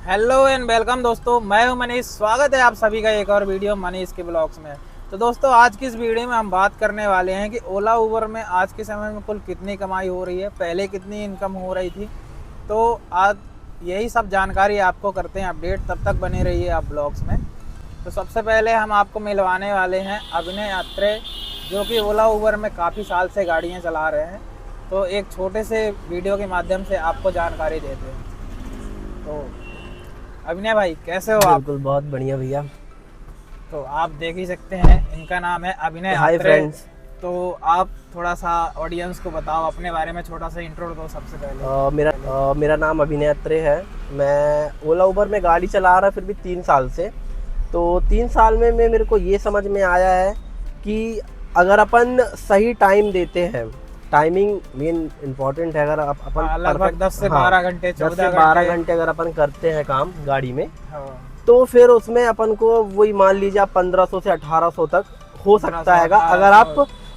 Hello and welcome दोस्तों, मैं हूं मनीष। स्वागत है आप सभी का एक और वीडियो मनीष के ब्लॉग्स में। तो दोस्तों, आज की इस वीडियो में हम बात करने वाले हैं कि ओला उबर में आज के समय में कुल कितनी कमाई हो रही है, पहले कितनी इनकम हो रही थी। तो आज यही सब जानकारी आपको करते हैं अपडेट, तब तक बने रहिए आप ब्लॉग्स में। तो सबसे पहले हम आपको मिलवाने वाले हैं अभिनय अत्रे, जो कि ओला उबर में काफ़ी साल से गाड़ियाँ चला रहे हैं। तो एक छोटे से वीडियो के माध्यम से आपको जानकारी देते हैं। तो अभिनय भाई, कैसे हो आप? बिल्कुल, बहुत बढ़िया भैया। तो आप देख ही सकते हैं, इनका नाम है अभिनय हाय अत्रे। फ्रेंड्स। तो आप थोड़ा सा ऑडियंस को बताओ अपने बारे में, छोटा सा इंट्रो दो सबसे पहले। मेरा नाम अभिनय अत्रे है। मैं ओला उबर में गाड़ी चला रहा फिर भी 3 साल से। तो 3 साल में मेरे को ये समझ में आया है कि अगर अपन सही टाइम देते हैं, टाइमिंग मेन इम्पोर्टेंट है। अगर अपन लगभग 10 से 12 घंटे 10 से 12 घंटे अगर अपन करते हैं काम गाड़ी में, हाँ। तो फिर उसमें अपन को वही मान लीजिए आप 1500 से 1800 तक हो सकता है अगर आप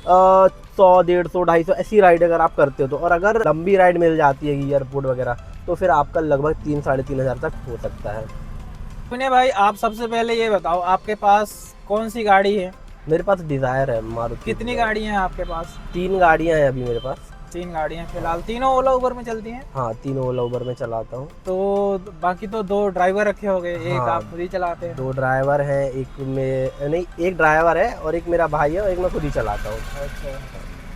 100, 150, 250 ऐसी राइड अगर आप करते हो तो। और अगर लंबी राइड मिल जाती है एयरपोर्ट वगैरह, तो फिर आपका लगभग 3 साढ़े 3 हज़ार तक हो सकता है। अभिनय भाई, आप सबसे पहले ये बताओ, आपके पास कौन सी गाड़ी है? मेरे पास डिजायर है, मारुति। कितनी गाड़ियाँ हैं आपके पास? 3 गाड़ियां हैं अभी मेरे पास। 3 गाड़ियाँ फिलहाल, तीनों ओला उबर में चलती हैं? हाँ, तीनों ओला उबर में चलाता हूँ। तो बाकी तो 2 ड्राइवर रखे होंगे, एक हाँ, आप खुद ही चलाते हैं? 2 ड्राइवर हैं, एक ड्राइवर है और एक मेरा भाई है और एक मैं खुद ही चलाता हूँ। अच्छा,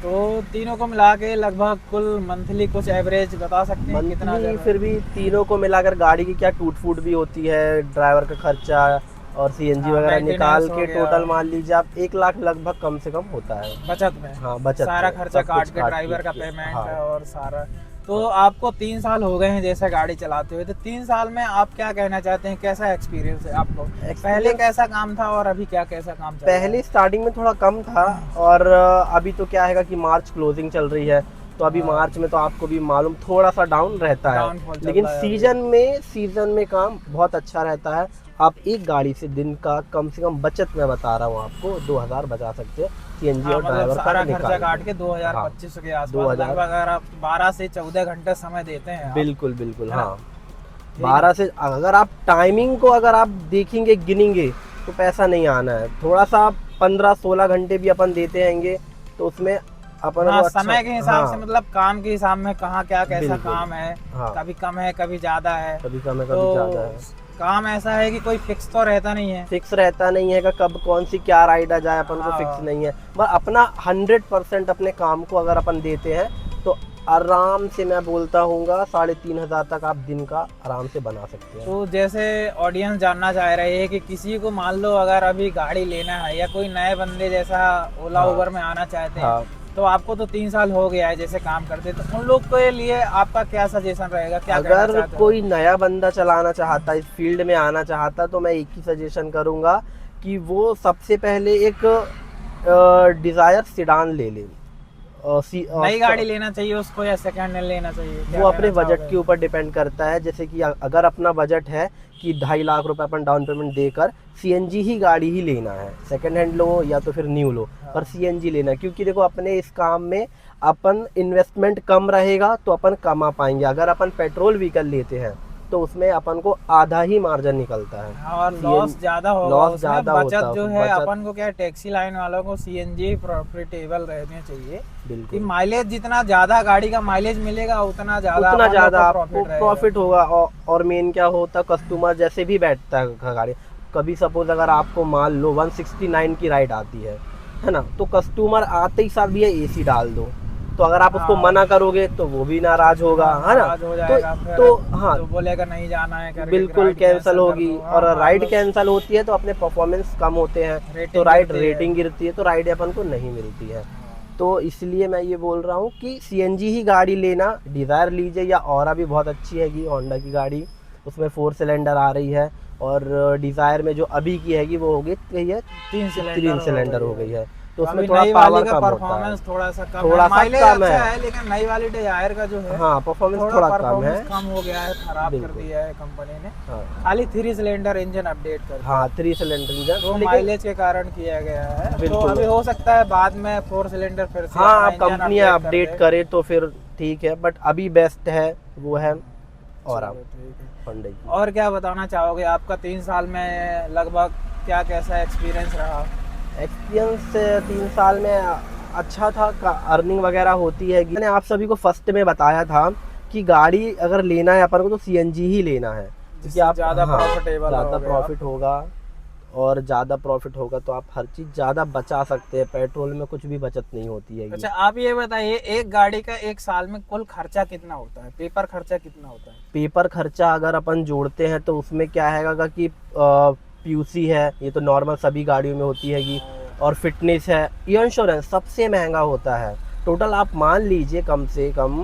तो तीनों को मिला के लगभग कुल मंथली कुछ एवरेज बता सकते हैं कितना? मंथली फिर भी तीनों को मिलाकर गाड़ी की क्या टूट फूट भी होती है, ड्राइवर का खर्चा और सीएनजी वगैरह निकाल के टोटल मान लीजिए आप 1 लाख लगभग कम से कम होता है बचत में। हाँ, बचत सारा में, खर्चा सब काट कुछ के ड्राइवर का पेमेंट हाँ। और सारा। तो आपको 3 साल हो गए हैं जैसे गाड़ी चलाते हुए, तो 3 साल में आप क्या कहना चाहते हैं, कैसा एक्सपीरियंस है आपको? पहले कैसा काम था और अभी क्या कैसा काम चल रहा है? पहले स्टार्टिंग में थोड़ा कम था और अभी तो क्या है कि मार्च क्लोजिंग चल रही है, तो अभी मार्च में तो आपको भी मालूम थोड़ा सा डाउन रहता है, लेकिन सीजन में काम बहुत अच्छा रहता है। आप एक गाड़ी से दिन का कम से कम बचत में बता रहा हूँ आपको 2000 बचा सकते हैं सीएनजी और ड्राइवर सारा का खर्चा काट के 2000-2500 के आसपास लगभग, अगर आप 12 से 14 घंटे समय देते हैं। बिल्कुल हाँ, 12 से अगर आप टाइमिंग को अगर आप देखेंगे गिनेंगे तो पैसा नहीं आना है। थोड़ा सा 15-16 घंटे भी अपन देते रहेंगे तो उसमें अपन अच्छा, समय के हिसाब से, मतलब काम के हिसाब में कहाँ क्या कैसा काम है। कभी कम है, कभी ज्यादा है, कभी कम है, कभी ज्यादा है। काम ऐसा है कि कोई फिक्स तो रहता नहीं है। फिक्स रहता नहीं है कि कब कौन सी क्या राइड आ जाए, अपन को फिक्स नहीं है। बस अपना 100% अपने काम को अगर अपन देते हैं तो आराम से मैं बोलता हूँ 3500 तक आप दिन का आराम से बना सकते हैं। तो जैसे ऑडियंस जानना चाह रहे हैं कि किसी को मान लो अगर अभी गाड़ी लेना है या कोई नए बंदे जैसा ओला उबर में आना चाहते हैं, तो आपको तो 3 साल हो गया है जैसे काम करते, तो उन लोग के लिए आपका क्या सजेशन रहेगा? क्या अगर कोई नया बंदा चलाना चाहता, इस फील्ड में आना चाहता, तो मैं एक ही सजेशन करूंगा कि वो सबसे पहले एक डिजायर सेडान ले ले। नई गाड़ी लेना चाहिए उसको या सेकंड हैंड लेना चाहिए? वो अपने बजट के ऊपर डिपेंड करता है। जैसे कि अगर अपना बजट है कि 2.5 लाख रुपए अपन डाउन पेमेंट देकर सीएनजी ही गाड़ी ही लेना है, सेकंड हैंड लो या तो फिर न्यू लो, पर सीएनजी लेना है। क्योंकि देखो अपने इस काम में अपन इन्वेस्टमेंट कम रहेगा तो अपन कमा पाएंगे। अगर अपन पेट्रोल व्हीकल लेते हैं तो उसमें अपन को आधा ही मार्जिन निकलता है और लॉस ज्यादा होगा। लॉस ज्यादा होता बचत जो है अपन को क्या, टैक्सी लाइन वालों को सीएनजी प्रॉफिटेबल रहने चाहिए। बिल्कुल, माइलेज जितना ज्यादा गाड़ी का माइलेज मिलेगा उतना ज्यादा आपको प्रॉफिट होगा। और मेन क्या होता है, कस्टमर जैसे भी बैठता है गाड़ी, कभी सपोज अगर आपको मान लो 169 की राइड आती है ना, तो कस्टमर आते ही साथ भी एसी डाल दो, तो अगर आप उसको मना करोगे तो वो भी नाराज होगा, है ना। तो हाँ, तो बोलेगा नहीं जाना है, बिल्कुल कैंसिल होगी। और राइड कैंसिल होती है तो अपने परफॉर्मेंस कम होते हैं, तो राइड रेटिंग गिरती है, तो राइड अपन को नहीं मिलती है। तो इसलिए मैं ये बोल रहा हूँ कि सीएनजी ही गाड़ी लेना। डिजायर लीजिए या ऑरा भी बहुत अच्छी हैगी, होंडा की गाड़ी, उसमें 4 सिलेंडर आ रही है। और डिजायर में जो अभी की हैगी वो हो गई है 3 सिलेंडर हो गई है, तो उसमें थोड़ा पावर कम होता है, थोड़ा सा कम है, लेकिन नई वाली डिजायर का जो है हाँ परफॉर्मेंस थोड़ा कम हो गया है, खराब कर दिया है कंपनी ने। खाली 3 सिलेंडर इंजन अपडेट कर, हाँ 3 सिलेंडर इंजन, तो माइलेज के कारण किया गया है। तो अभी हो सकता है बाद में 4 सिलेंडर फिर से कंपनियां अपडेट करे तो फिर ठीक है, बट अभी बेस्ट है वो है और आप ठीक है। Hyundai की। और क्या बताना चाहोगे, आपका 3 साल में लगभग क्या कैसा एक्सपीरियंस रहा? एक्सपीरियंस 3 साल में अच्छा था, अर्निंग वगैरह होती है। मैंने आप सभी को फर्स्ट में बताया था कि गाड़ी अगर लेना है अपन को तो सीएनजी ही लेना है, क्योंकि जिससे आप ज़्यादा हाँ, प्रॉफिटेबल ज़्यादा रहोगे प्रॉफिट होगा, और ज़्यादा प्रॉफिट होगा तो आप हर चीज़ ज़्यादा बचा सकते हैं। पेट्रोल में कुछ भी बचत नहीं होती है। अच्छा आप ये बताइए, एक गाड़ी का एक साल में कुल खर्चा कितना होता है, पेपर खर्चा कितना होता है? पेपर खर्चा अगर अपन जोड़ते हैं तो उसमें क्या है कि पीयूसी है, ये तो नॉर्मल सभी गाड़ियों में होती है, और फिटनेस है, इंश्योरेंस सबसे महंगा होता है। टोटल आप मान लीजिए कम से कम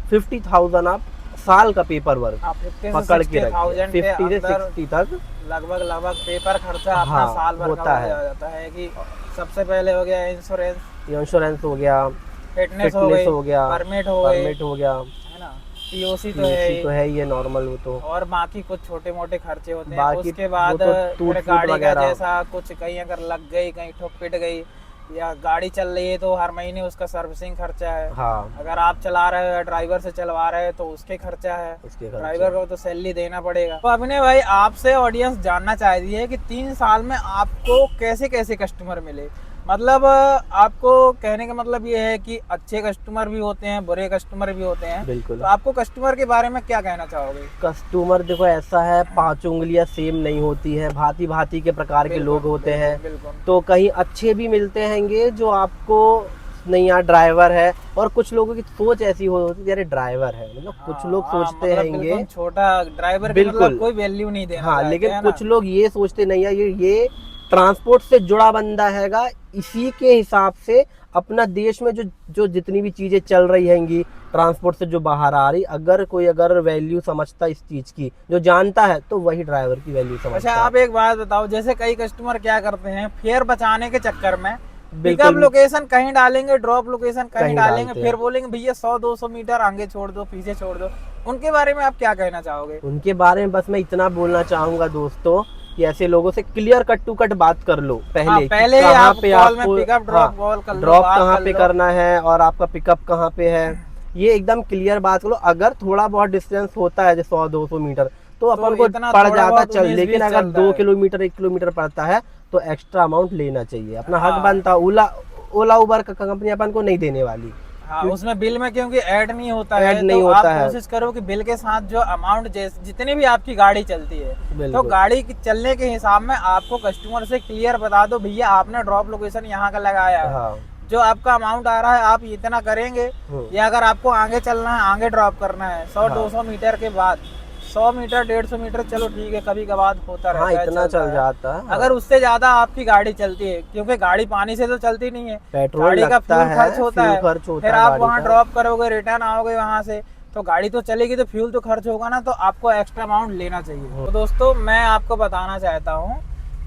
50,000 आप साल का पेपर वर्क पकड़ के रखिए, 50 से 60 तक लगभग पेपर खर्चा अपना हाँ, साल भर होता का है। हो जाता है। कि सबसे पहले हो गया इंश्योरेंस हो गया, फिटनेस हो गया, परमिट हो गया, है ना, पीओसी तो है तो है ही है नॉर्मल वो तो, और बाकी कुछ छोटे मोटे खर्चे होते हैं। बाकी उसके बाद वो तो टूट फिर फूट गाड़ी का वगैरह। जैसा कुछ कहीं अगर लग गई, कहीं ठोक पिट गई, या गाड़ी चल रही है तो हर महीने उसका सर्विसिंग खर्चा है। हाँ, अगर आप चला रहे हो, ड्राइवर से चलवा रहे हो तो उसके खर्चा है, ड्राइवर को तो सैलरी देना पड़ेगा। तो अभिनय भाई, आपसे ऑडियंस जानना चाहती है कि 3 साल में आपको कैसे कैसे कस्टमर मिले। मतलब आपको कहने का मतलब ये है कि अच्छे कस्टमर भी होते हैं, बुरे कस्टमर भी होते हैं। बिल्कुल। तो आपको कस्टमर के बारे में क्या कहना चाहोगे? कस्टमर देखो ऐसा है, 5 उंगलियां सेम नहीं होती है, भांति भांति के प्रकार के लोग होते हैं। तो कहीं अच्छे भी मिलते हैंगे जो आपको नहीं, यार ड्राइवर है, और कुछ लोगों की सोच ऐसी होती है, यार ड्राइवर है, मतलब कुछ लोग सोचते हैंगे छोटा ड्राइवर, बिल्कुल कोई वैल्यू नहीं देना। हाँ, लेकिन कुछ लोग ये सोचते नहीं है ये ट्रांसपोर्ट से जुड़ा बंदा हैगा, इसी के हिसाब से अपना देश में जो जितनी भी चीजें चल रही हैंगी ट्रांसपोर्ट से जो बाहर आ रही, अगर वैल्यू समझता इस चीज की, जो जानता है, तो वही ड्राइवर की वैल्यू समझता अच्छा है। आप एक बात बताओ, जैसे कई कस्टमर क्या करते हैं, फेयर बचाने के चक्कर में पिकअप लोकेशन कहीं डालेंगे, ड्रॉप लोकेशन कहीं डालेंगे, फिर बोलेंगे भैया 100-200 मीटर आगे छोड़ दो, पीछे छोड़ दो। उनके बारे में आप क्या कहना चाहोगे? उनके बारे में बस मैं इतना बोलना चाहूंगा दोस्तों कि ऐसे लोगों से क्लियर कट टू कट बात कर लो पहले कहाँ पे आपको पिकअप ड्रॉप कहाँ पे करना है और आपका पिकअप कहाँ पे है, ये एकदम क्लियर बात करो। अगर थोड़ा बहुत डिस्टेंस होता है जैसे 100-200 मीटर तो अपन को पड़ जाता चल, लेकिन अगर 2 किलोमीटर 1 किलोमीटर पड़ता है तो एक्स्ट्रा अमाउंट लेना चाहिए, अपना हक बनता। ओला उबर का कंपनी अपन को नहीं देने वाली। हाँ, उसमें बिल में क्योंकि ऐड नहीं होता है, नहीं तो होता आप कोशिश करो कि बिल के साथ जो अमाउंट जितनी भी आपकी गाड़ी चलती है, तो गाड़ी की चलने के हिसाब में आपको कस्टमर से क्लियर बता दो भैया आपने ड्रॉप लोकेशन यहाँ का लगाया है। हाँ। जो आपका अमाउंट आ रहा है आप इतना करेंगे, या अगर आपको आगे चलना है, आगे ड्रॉप करना है 100-200 मीटर के बाद, 100 मीटर 150 मीटर चलो ठीक है, कभी कभार होता रहता है, इतना चल जाता है। अगर उससे ज्यादा आपकी गाड़ी चलती है, क्योंकि गाड़ी पानी से तो चलती नहीं है, पेट्रोल गाड़ी का फ्यूल खर्च होता है, फिर आप वहाँ ड्रॉप करोगे, रिटर्न आओगे वहाँ से, तो गाड़ी तो चलेगी तो फ्यूल तो खर्च होगा ना, तो आपको एक्स्ट्रा अमाउंट लेना चाहिए। तो दोस्तों मैं आपको बताना चाहता हूँ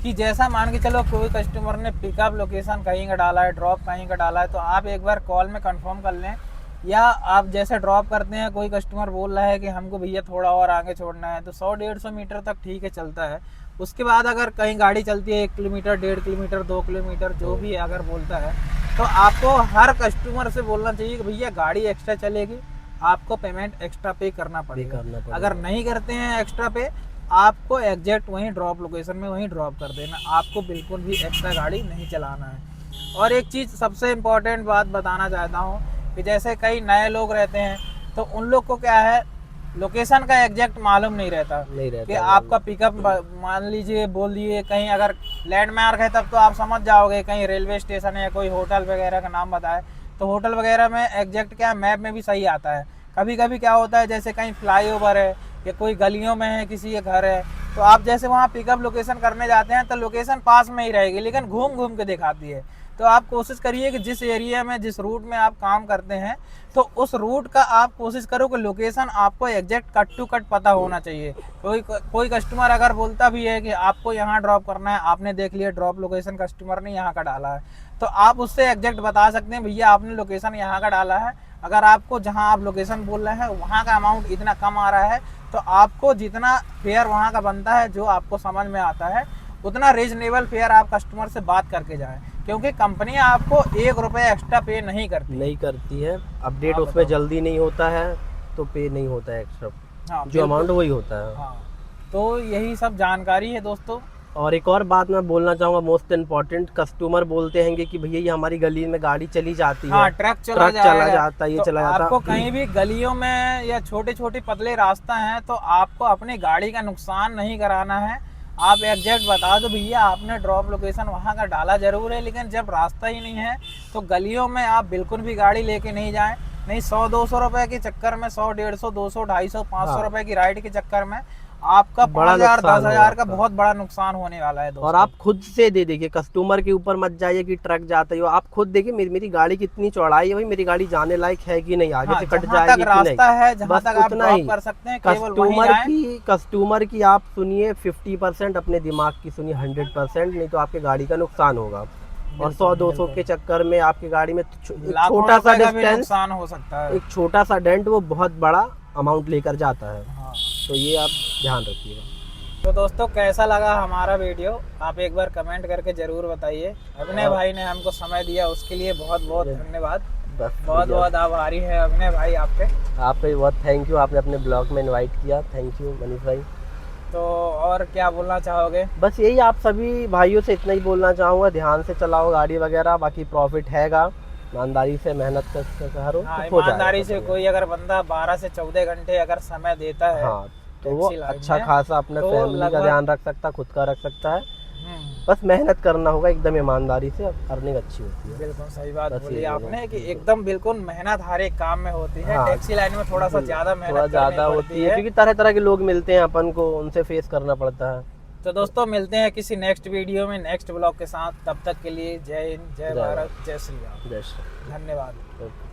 कि जैसा मान के चलो कोई कस्टमर ने पिकअप लोकेशन कहीं का डाला है, ड्रॉप कहीं का डाला है, तो आप एक बार कॉल में कंफर्म कर लें, या आप जैसे ड्रॉप करते हैं, कोई कस्टमर बोल रहा है कि हमको भैया थोड़ा और आगे छोड़ना है, तो 100-150 मीटर तक ठीक है चलता है। उसके बाद अगर कहीं गाड़ी चलती है 1 किलोमीटर 1.5 किलोमीटर 2 किलोमीटर जो भी अगर बोलता है, तो आपको हर कस्टमर से बोलना चाहिए कि भैया गाड़ी एक्स्ट्रा चलेगी, आपको पेमेंट एक्स्ट्रा पे करना पड़ेगा। अगर नहीं करते हैं एक्स्ट्रा पे, आपको एग्जैक्ट वहीं ड्रॉप लोकेशन में वहीं ड्रॉप कर देना, आपको बिल्कुल भी एक्स्ट्रा गाड़ी नहीं चलाना है। और एक चीज़ सबसे इम्पोर्टेंट बात बताना चाहता हूँ कि जैसे कई नए लोग रहते हैं, तो उन लोग को क्या है, लोकेशन का एग्जैक्ट मालूम नहीं रहता कि आपका पिकअप मान लीजिए बोल दिए कहीं अगर लैंडमार्क है तब तो आप समझ जाओगे, कहीं रेलवे स्टेशन है, कोई होटल वगैरह का नाम बताए तो होटल वगैरह में एग्जैक्ट क्या मैप में भी सही आता है। कभी कभी क्या होता है, जैसे कहीं फ्लाईओवर है या कोई गलियों में है, किसी के घर है, तो आप जैसे वहाँ पिकअप लोकेशन करने जाते हैं तो लोकेशन पास में ही रहेगी, लेकिन घूम घूम के दिखाती है। तो आप कोशिश करिए कि जिस एरिया में, जिस रूट में आप काम करते हैं, तो उस रूट का आप कोशिश करो कि लोकेशन आपको एग्जैक्ट कट टू कट पता होना चाहिए। कोई कस्टमर अगर बोलता भी है कि आपको यहाँ ड्रॉप करना है, आपने देख लिया ड्रॉप लोकेशन कस्टमर ने यहाँ का डाला है, तो आप उससे एग्जैक्ट बता सकते हैं भैया आपने लोकेशन यहाँ का डाला है, अगर आपको जहाँ आप लोकेशन बोल रहे हैं वहाँ का अमाउंट इतना कम आ रहा है, तो आपको जितना फेयर वहाँ का बनता है, जो आपको समझ में आता है, उतना रीजनेबल फेयर आप कस्टमर से बात करके जाएं, क्योंकि कंपनी आपको 1 रुपये एक्स्ट्रा पे नहीं करती है। अपडेट उसमें जल्दी नहीं होता है तो पे नहीं होता है एक्स्ट्रा। हाँ, जो अमाउंट वही होता है। हाँ, तो यही सब जानकारी है दोस्तों। और एक और बात मैं बोलना चाहूँगा, मोस्ट इम्पोर्टेंट, कस्टमर बोलते हैं कि भैया ये हमारी गली में गाड़ी चली जाती है, हाँ, ट्रक चला जाता है, ये तो चला जाता आपको कहीं भी गलियों में या छोटे छोटे पतले रास्ता है तो आपको अपनी गाड़ी का नुकसान नहीं कराना है। आप एग्जैक्ट बता दो भैया आपने ड्रॉप लोकेशन वहाँ का डाला जरूर है, लेकिन जब रास्ता ही नहीं है तो गलियों में आप बिल्कुल भी गाड़ी लेके नहीं जाएं। नहीं 100-200 रुपए के चक्कर में, 100-150, 200, 250, 500 रुपए की राइड के चक्कर में आपका 5,000, 10,000 का बहुत बड़ा नुकसान होने वाला है दोस्तों। और आप खुद से दे देखिए, कस्टमर के ऊपर मत जाइए कि ट्रक जाता है, आप खुद देखिए मेरी गाड़ी कितनी चौड़ाई है भाई, मेरी गाड़ी जाने लायक है कि नहीं, आगे से कट जाएगी कि नहीं, रास्ता है जहाँ बस तक आप उतना ड्रॉप ही। कर सकते हैं, केवल वहीं जाएं। कस्टमर की आप सुनिए 50%, अपने दिमाग की सुनिए 100%, नहीं तो आपके गाड़ी का नुकसान होगा। और 100-200 के चक्कर में आपकी गाड़ी में छोटा सा डिस्टेंस, नुकसान हो सकता है, एक छोटा सा डेंट वो बहुत बड़ा अमाउंट लेकर जाता है। हाँ। तो ये आप ध्यान रखिएगा। तो दोस्तों कैसा लगा हमारा वीडियो आप एक बार कमेंट करके जरूर बताइए। अभिनय भाई ने हमको समय दिया उसके लिए बहुत बहुत धन्यवाद, बहुत बहुत आभारी है अभिनय भाई आपके। आपका बहुत थैंक यू, आपने अपने ब्लॉग में इनवाइट किया, थैंक यू मनीष भाई। तो और क्या बोलना चाहोगे? बस यही आप सभी भाइयों से इतना ही बोलना चाहूँगा, ध्यान से चलाओ गाड़ी वगैरह, बाकी प्रॉफिट हैगा, ईमानदारी से मेहनत कर करो। हाँ, ईमानदारी से कोई अगर बंदा 12 से 14 घंटे अगर समय देता है, हाँ, तो वो अच्छा खासा अपने फैमिली का ध्यान रख सकता है, खुद का रख सकता है। बस मेहनत करना होगा एकदम ईमानदारी से, अर्निंग अच्छी होती है। बिल्कुल सही बात बोली आपने कि एकदम बिल्कुल मेहनत हर एक काम में होती है। हाँ, टैक्सी लाइन में थोड़ा सा ज्यादा मेहनत ज्यादा होती है, क्योंकि तरह तरह के लोग मिलते हैं अपन को, उनसे फेस करना पड़ता है। तो दोस्तों मिलते हैं किसी नेक्स्ट वीडियो में, नेक्स्ट ब्लॉग के साथ। तब तक के लिए जय हिंद, जय भारत, जय श्री राम, जय श्री राम, धन्यवाद।